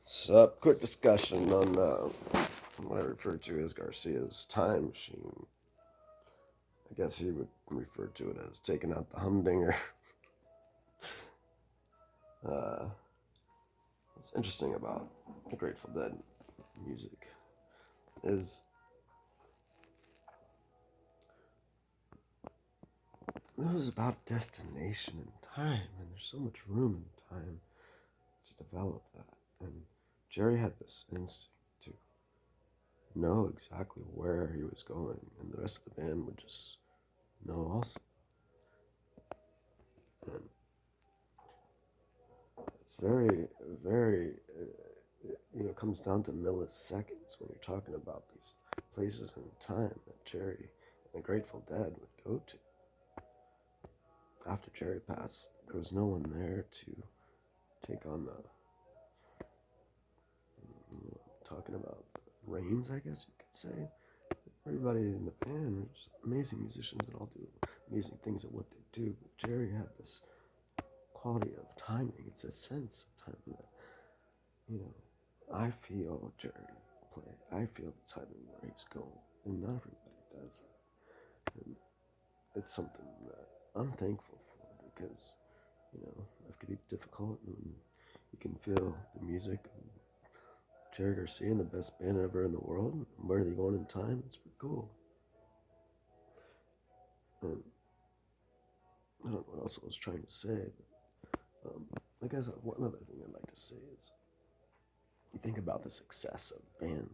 Sup? Quick discussion on what I refer to as Garcia's time machine. I guess he would refer to it as taking out the humdinger. Uh, what's interesting about the Grateful Dead music is it was about destination and time, and there's so much room and time to develop that. And Jerry had this instinct to know exactly where he was going, and the rest of the band would just know also. And it's comes down to milliseconds when you're talking about these places and time that Jerry and the Grateful Dead would go to. After Jerry passed, there was no one there to take on talking about reins, I guess you could say. Everybody in the band are just amazing musicians that all do amazing things at what they do. But Jerry had this quality of timing. It's a sense of timing that, you know, I feel Jerry play. I feel the timing where he's going, and not everybody does that. And it's something that I'm thankful for because, life can be difficult, and you can feel the music. And Jerry Garcia, the best band ever in the world, and where are they going in time? It's pretty cool. And I don't know what else I was trying to say, but I guess one other thing I'd like to say is you think about the success of band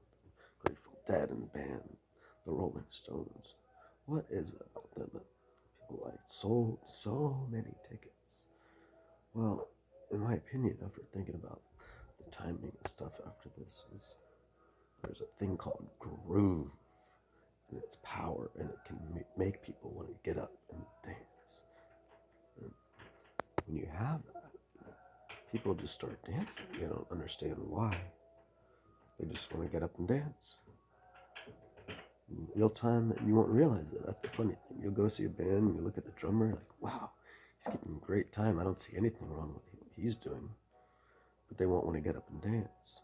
Grateful Dead and band the Rolling Stones. What is it about them that people like sold so many tickets? Well, in my opinion, after thinking about the timing and stuff after this, was there's a thing called groove and its power, and it can make people want to get up and dance. And when you have that, people just start dancing. They don't understand why. They just want to get up and dance. In real time, and you won't realize it. That's the funny thing. You'll go see a band, and you look at the drummer, like, wow, he's keeping great time. I don't see anything wrong with what he's doing. But they won't want to get up and dance.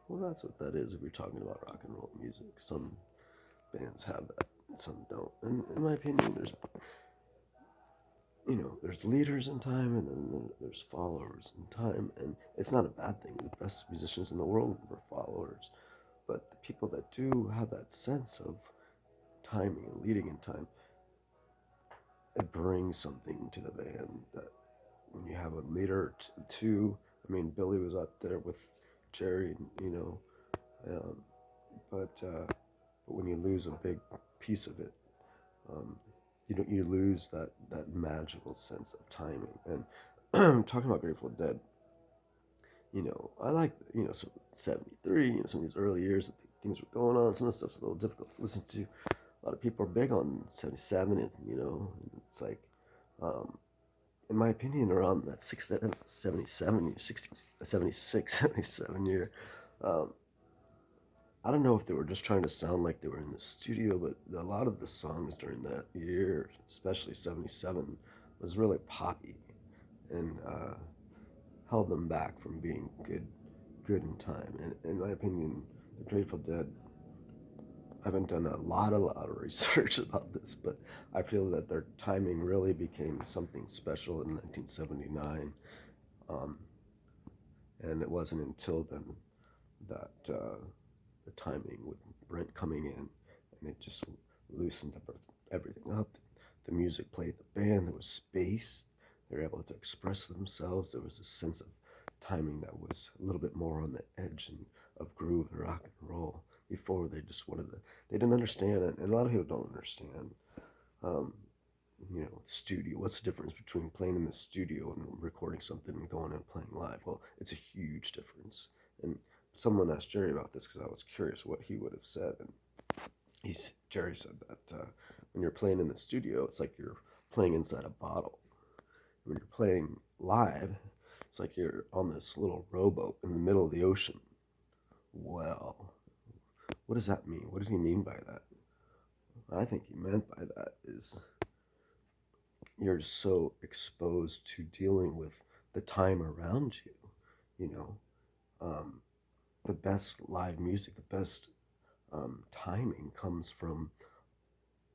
Well, that's what that is if you're talking about rock and roll music. Some bands have that, and some don't. And in my opinion, there's leaders in time, and then there's followers in time, and it's not a bad thing. The best musicians in the world were followers, but the people that do have that sense of timing and leading in time, it brings something to the band that when you have a leader too. I mean, Billy was up there with Jerry, um, but when you lose a big piece of it, um, you lose that magical sense of timing. And talking about Grateful Dead, I like some 73, some of these early years that things were going on. Some of the stuff's a little difficult to listen to. A lot of people are big on 77, and it's like, um, in my opinion, around that 77, 60, 76, 77 year. Um, I don't know if they were just trying to sound like they were in the studio, but a lot of the songs during that year, especially 77, was really poppy and held them back from being good in time. And in my opinion, the Grateful Dead, I haven't done a lot of research about this, but I feel that their timing really became something special in 1979. Um, and it wasn't until then that the timing with Brent coming in, and it just loosened up everything up. The music played the band. There was space. They were able to express themselves. There was a sense of timing that was a little bit more on the edge of groove and rock and roll. Before they just wanted to, they didn't understand it, and a lot of people don't understand. Um, studio. What's the difference between playing in the studio and recording something and going and playing live? Well, it's a huge difference. And someone asked Jerry about this because I was curious what he would have said, and Jerry said that when you're playing in the studio, it's like you're playing inside a bottle. When you're playing live, it's like you're on this little rowboat in the middle of the ocean. Well, what does that mean? What did he mean by that? What I think he meant by that is you're so exposed to dealing with the time around you, you know. um, the best live music, the best timing comes from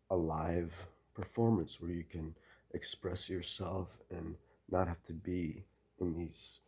a live performance where you can express yourself and not have to be in these